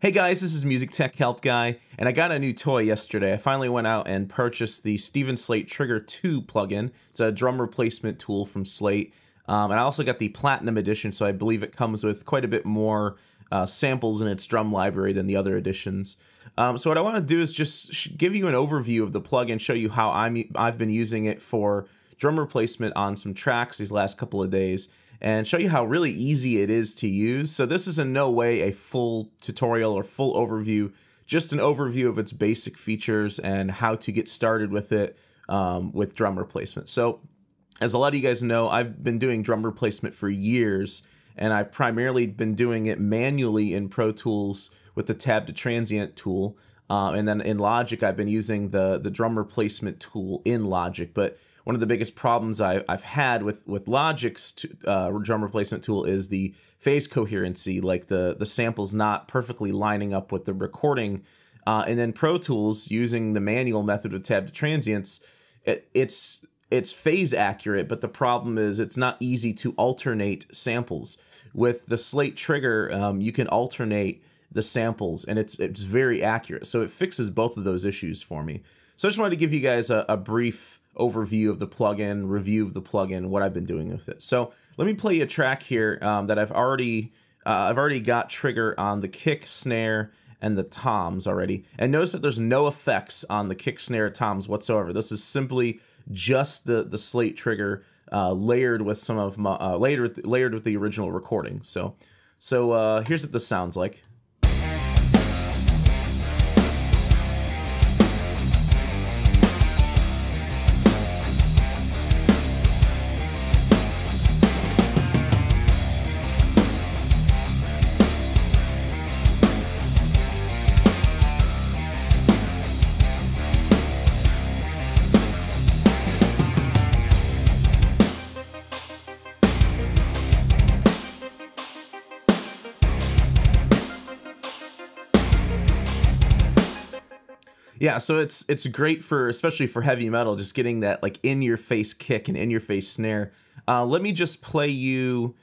Hey guys, this is Music Tech Help Guy, and I got a new toy yesterday. I finally went out and purchased the Slate Trigger 2 plugin. It's a drum replacement tool from Slate. And I also got the Platinum Edition, so I believe it comes with quite a bit more samples in its drum library than the other editions. So what I want to do is just give you an overview of the plugin, show you how I've been using it for drum replacement on some tracks these last couple of days, and show you how really easy it is to use. So this is in no way a full tutorial or full overview, just an overview of its basic features and how to get started with it with drum replacement. So as a lot of you guys know, I've been doing drum replacement for years, and I've primarily been doing it manually in Pro Tools with the tab to transient tool. And then in Logic, I've been using the drum replacement tool in Logic. But one of the biggest problems I've had with Logic's drum replacement tool is the phase coherency, like the samples not perfectly lining up with the recording. And then Pro Tools, using the manual method with tab to transients, it's phase accurate, but the problem is it's not easy to alternate samples. With the Slate Trigger, you can alternate the samples, and it's very accurate. So it fixes both of those issues for me. So I just wanted to give you guys a brief overview of the plugin, review of the plugin, what I've been doing with it. So let me play you a track here that I've already got Trigger on the kick, snare, and the toms already. And notice that there's no effects on the kick, snare, toms whatsoever. This is simply just the Slate Trigger layered with some of my layered with the original recording. So here's what this sounds like. Yeah, so it's great for, especially for heavy metal, just getting that like in-your-face kick and in-your-face snare. Let me just play you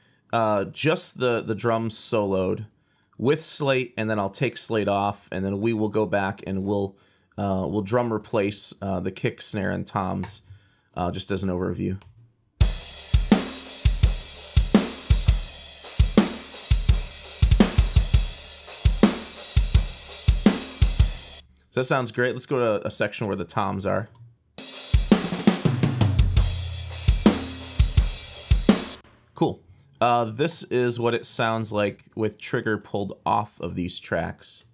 just the drums soloed with Slate, and then I'll take Slate off, and then we will go back and we'll drum replace the kick, snare, and toms just as an overview. So that sounds great. Let's go to a section where the toms are. Cool. This is what it sounds like with Trigger pulled off of these tracks.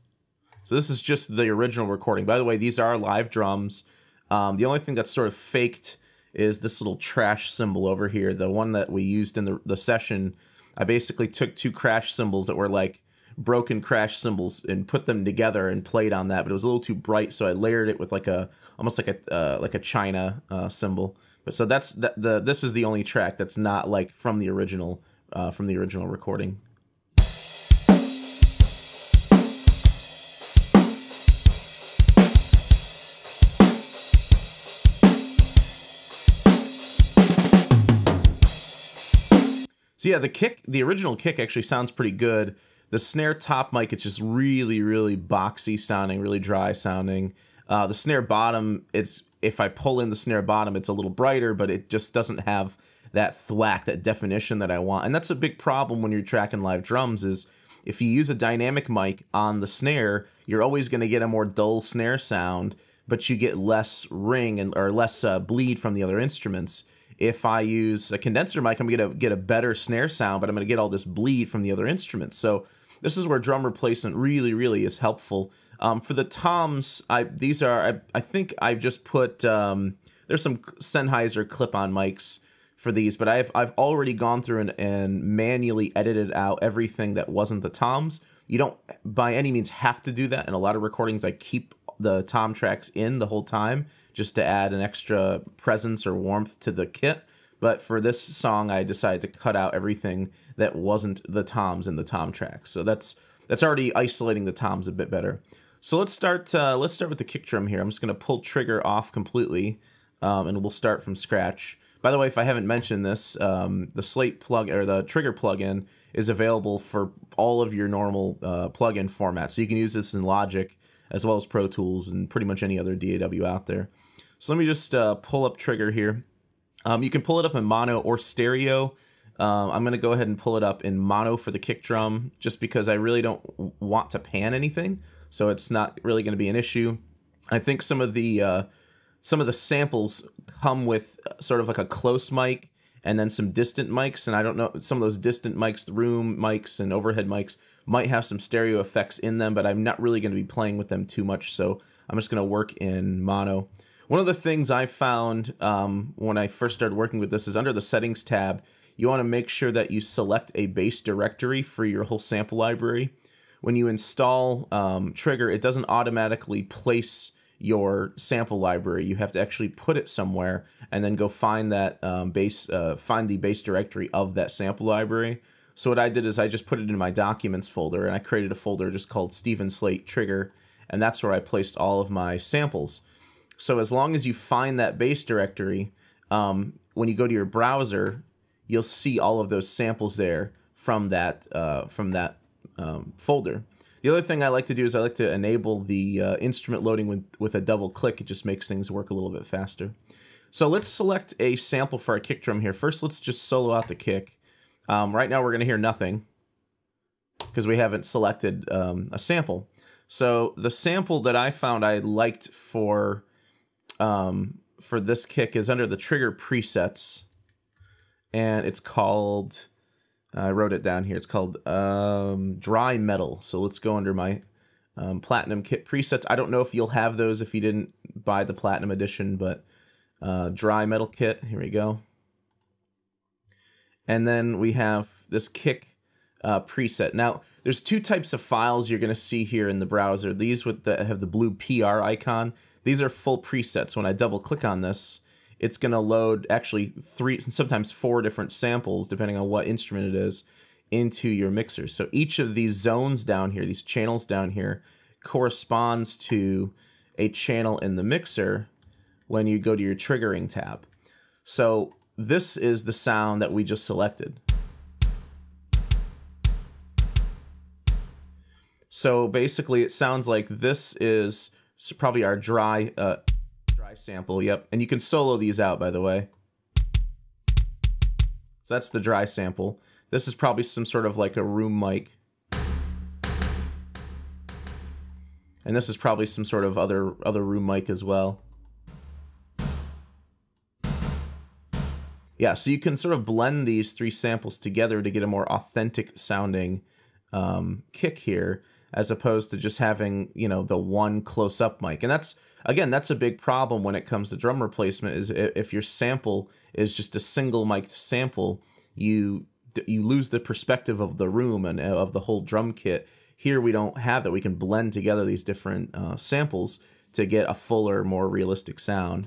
So this is just the original recording. By the way, these are live drums. The only thing that's sort of faked is this little trash cymbal over here. The one that we used in the session. I basically took two crash cymbals that were like broken crash cymbals and put them together and played on that, but it was a little too bright, so I layered it with like almost like a China cymbal. But so this is the only track that's not like from the original recording. So yeah, the original kick actually sounds pretty good. The snare top mic, it's just really, really boxy sounding, really dry sounding. The snare bottom, if I pull in the snare bottom, it's a little brighter, but it just doesn't have that thwack, that definition that I want. And that's a big problem when you're tracking live drums, is if you use a dynamic mic on the snare, you're always going to get a more dull snare sound, but you get less ring or less bleed from the other instruments. If I use a condenser mic, I'm going to get a better snare sound, but I'm going to get all this bleed from the other instruments. So this is where drum replacement really, really is helpful. For the toms, I think I've just put, there's some Sennheiser clip-on mics for these, but I've already gone through and manually edited out everything that wasn't the toms. You don't by any means have to do that. In a lot of recordings, I keep the tom tracks in the whole time just to add an extra presence or warmth to the kit. But for this song, I decided to cut out everything that wasn't the toms in the tom tracks. So that's already isolating the toms a bit better. So let's start with the kick drum here. I'm just going to pull Trigger off completely, and we'll start from scratch. By the way, if I haven't mentioned this, the Slate plug or the trigger plugin is available for all of your normal plugin formats. So you can use this in Logic as well as Pro Tools and pretty much any other DAW out there. So let me just pull up trigger here. You can pull it up in mono or stereo. I'm going to go ahead and pull it up in mono for the kick drum just because I really don't want to pan anything. So it's not really going to be an issue. I think some of the samples come with sort of like a close mic and then some distant mics. And I don't know, some of those distant mics, the room mics and overhead mics might have some stereo effects in them, but I'm not really going to be playing with them too much. So I'm just going to work in mono. One of the things I found when I first started working with this is under the settings tab, you want to make sure that you select a base directory for your whole sample library. When you install Trigger, it doesn't automatically place your sample library. You have to actually put it somewhere and then go find that find the base directory of that sample library. So what I did is I just put it in my documents folder, and I created a folder just called Steven Slate Trigger, and that's where I placed all of my samples. So as long as you find that base directory, when you go to your browser, you'll see all of those samples there from that folder. The other thing I like to do is I like to enable the instrument loading with a double click. It just makes things work a little bit faster. So let's select a sample for our kick drum here. First, let's just solo out the kick. Right now we're going to hear nothing because we haven't selected a sample. So the sample that I found I liked for this kick is under the trigger presets, and it's called, I wrote it down here, it's called Dry Metal. So let's go under my Platinum Kit presets. I don't know if you'll have those if you didn't buy the Platinum Edition, but Dry Metal Kit, here we go. And then we have this kick preset. Now, there's two types of files you're going to see here in the browser. These have the blue PR icon. These are full presets. When I double click on this, it's going to load actually 3, sometimes 4 different samples, depending on what instrument it is, into your mixer. So each of these zones down here, these channels down here, corresponds to a channel in the mixer when you go to your triggering tab. So this is the sound that we just selected. So basically it sounds like this is probably our dry sample, yep. And you can solo these out, by the way. So that's the dry sample. This is probably some sort of like a room mic. And this is probably some sort of other room mic as well. Yeah, so you can sort of blend these 3 samples together to get a more authentic sounding kick here, as opposed to just having, you know, the one close-up mic. And that's, again, that's a big problem when it comes to drum replacement, is if your sample is just a single mic sample, you lose the perspective of the room and of the whole drum kit. Here we don't have that. We can blend together these different samples to get a fuller, more realistic sound.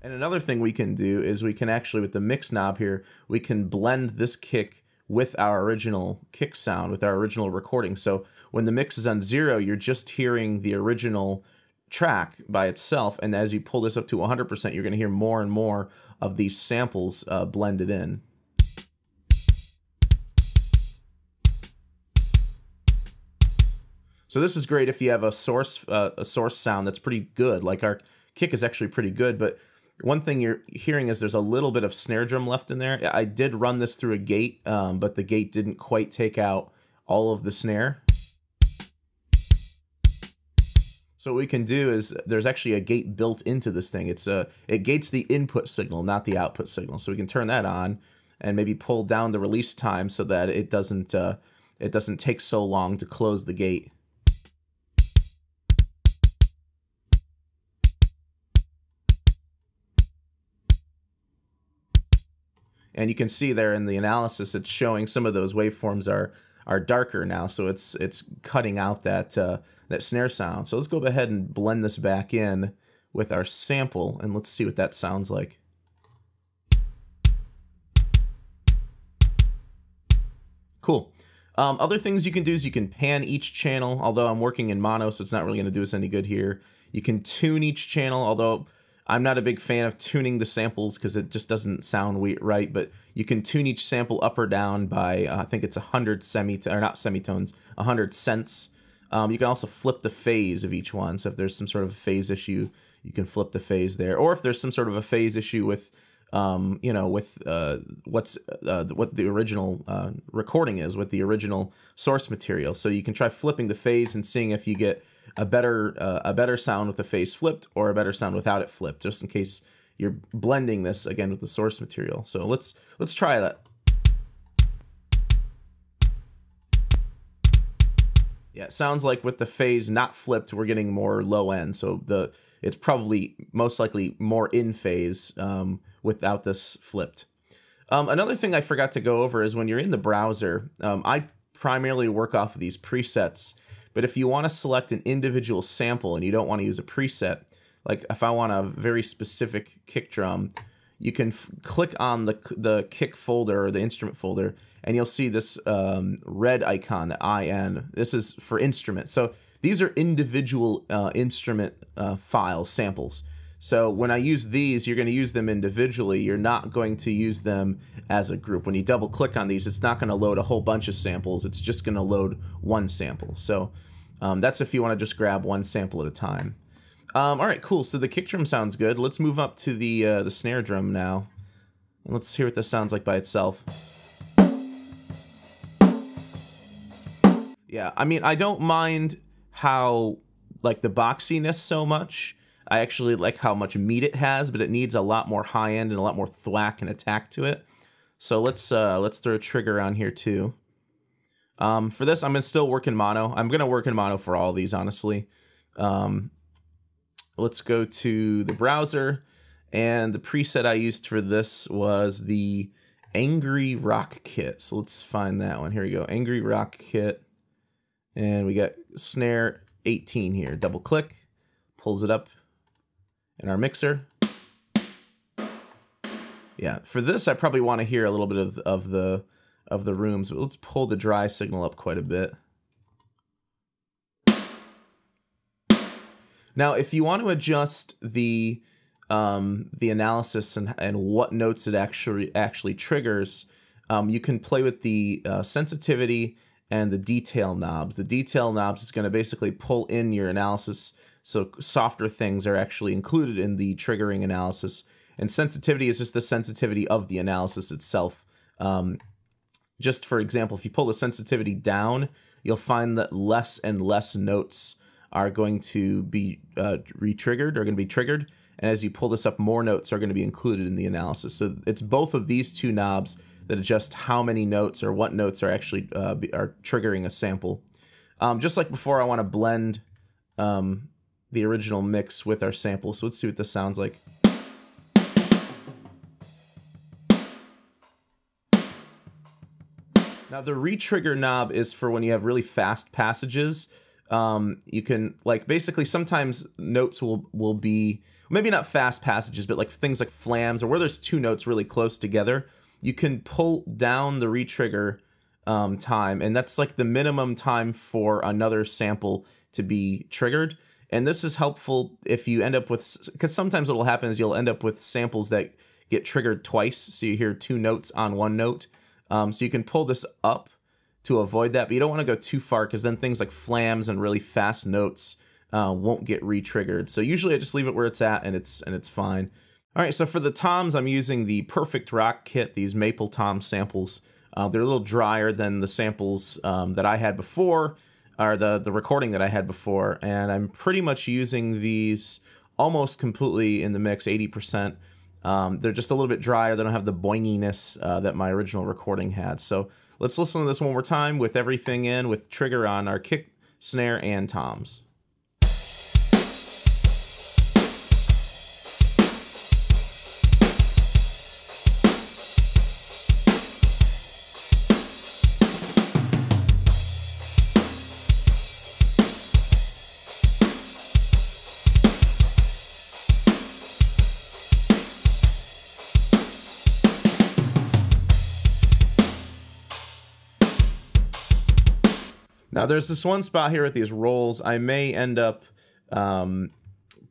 And another thing we can do is we can actually, with the mix knob here, we can blend this kick with our original kick sound, with our original recording. So when the mix is on 0, you're just hearing the original track by itself, and as you pull this up to 100%, you're going to hear more and more of these samples blended in. So this is great if you have a source sound that's pretty good. Like our kick is actually pretty good, but one thing you're hearing is there's a little bit of snare drum left in there. I did run this through a gate, but the gate didn't quite take out all of the snare. So what we can do is there's actually a gate built into this thing. It gates the input signal, not the output signal. So we can turn that on and maybe pull down the release time so that it doesn't take so long to close the gate. And you can see there in the analysis, it's showing some of those waveforms are darker now, so it's cutting out that snare sound. So let's go ahead and blend this back in with our sample, and let's see what that sounds like. Cool. Other things you can do is you can pan each channel, although I'm working in mono, so it's not really going to do us any good here. You can tune each channel, although I'm not a big fan of tuning the samples because it just doesn't sound right, but you can tune each sample up or down by, I think it's 100 not semitones, 100 cents. You can also flip the phase of each one. So if there's some sort of phase issue, you can flip the phase there. Or if there's some sort of a phase issue with, you know, with what the original recording is, with the original source material. So you can try flipping the phase and seeing if you get a better sound with the phase flipped or a better sound without it flipped, just in case you're blending this again with the source material. So let's try that. Yeah, it sounds like with the phase not flipped, we're getting more low end. So it's probably most likely more in phase without this flipped. Another thing I forgot to go over is when you're in the browser, I primarily work off of these presets. But if you want to select an individual sample and you don't want to use a preset, like if I want a very specific kick drum, you can click on the kick folder or the instrument folder, and you'll see this red icon, the IN. This is for instrument. So these are individual instrument files, samples. So when I use these, you're going to use them individually. You're not going to use them as a group. When you double click on these, it's not going to load a whole bunch of samples. It's just going to load one sample. So that's if you want to just grab one sample at a time. All right, cool. So the kick drum sounds good. Let's move up to the snare drum now. And let's hear what this sounds like by itself. Yeah, I mean, I don't mind how, like, the boxiness so much. I actually like how much meat it has, but it needs a lot more high end and a lot more thwack and attack to it. So let's throw a trigger on here too. For this, I'm gonna still work in mono. I'm gonna work in mono for all of these, honestly. Let's go to the browser, and the preset I used for this was the Angry Rock Kit. So let's find that one. Here we go, Angry Rock Kit, and we got snare 18 here. Double click, pulls it up in our mixer. Yeah, for this I probably want to hear a little bit of the rooms, but let's pull the dry signal up quite a bit. Now, if you want to adjust the analysis and what notes it actually triggers, you can play with the sensitivity and the detail knobs. The detail knobs is going to basically pull in your analysis, so softer things are actually included in the triggering analysis. And sensitivity is just the sensitivity of the analysis itself. Just for example, if you pull the sensitivity down, you'll find that less and less notes are going to be re-triggered, or going to be triggered. And as you pull this up, more notes are going to be included in the analysis. So it's both of these two knobs that adjust how many notes or what notes are actually are triggering a sample. Just like before, I want to blend the original mix with our sample. So let's see what this sounds like. Now the re-trigger knob is for when you have really fast passages. You can, like, basically sometimes notes will be, maybe not fast passages, but like things like flams or where there's two notes really close together. You can pull down the re-trigger time, and that's like the minimum time for another sample to be triggered. And this is helpful if you end up with, because sometimes what will happen is you'll end up with samples that get triggered twice, so you hear two notes on one note. So you can pull this up to avoid that, but you don't want to go too far, because then things like flams and really fast notes won't get re-triggered. So usually I just leave it where it's at, and it's fine. All right, so for the toms, I'm using the Perfect Rock Kit, these maple tom samples. They're a little drier than the samples that I had before, or the recording that I had before, and I'm pretty much using these almost completely in the mix, 80%. They're just a little bit drier. They don't have the boinginess that my original recording had. So let's listen to this one more time with everything in, with trigger on our kick, snare, and toms. Now there's this one spot here with these rolls. I may end up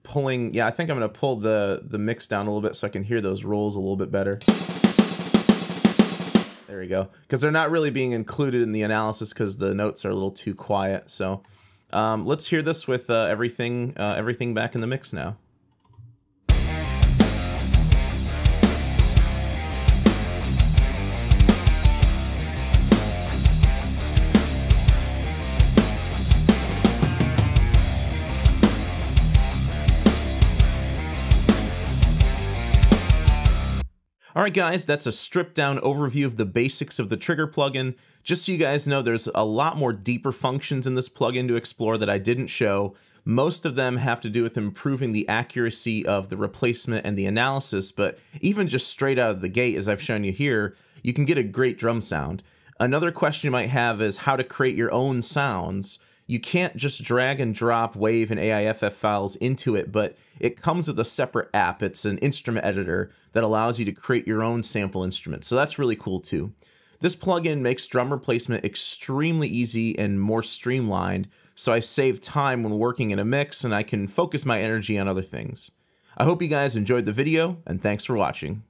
pulling, yeah, I think I'm going to pull the mix down a little bit so I can hear those rolls a little bit better. There we go. Because they're not really being included in the analysis because the notes are a little too quiet. So let's hear this with everything back in the mix now. Alright guys, that's a stripped down overview of the basics of the Trigger plugin. Just so you guys know, there's a lot more deeper functions in this plugin to explore that I didn't show. Most of them have to do with improving the accuracy of the replacement and the analysis, but even just straight out of the gate, as I've shown you here, you can get a great drum sound. Another question you might have is how to create your own sounds. You can't just drag and drop WAV and AIFF files into it, but it comes with a separate app. It's an instrument editor that allows you to create your own sample instruments. So that's really cool too. This plugin makes drum replacement extremely easy and more streamlined, so I save time when working in a mix and I can focus my energy on other things. I hope you guys enjoyed the video, and thanks for watching.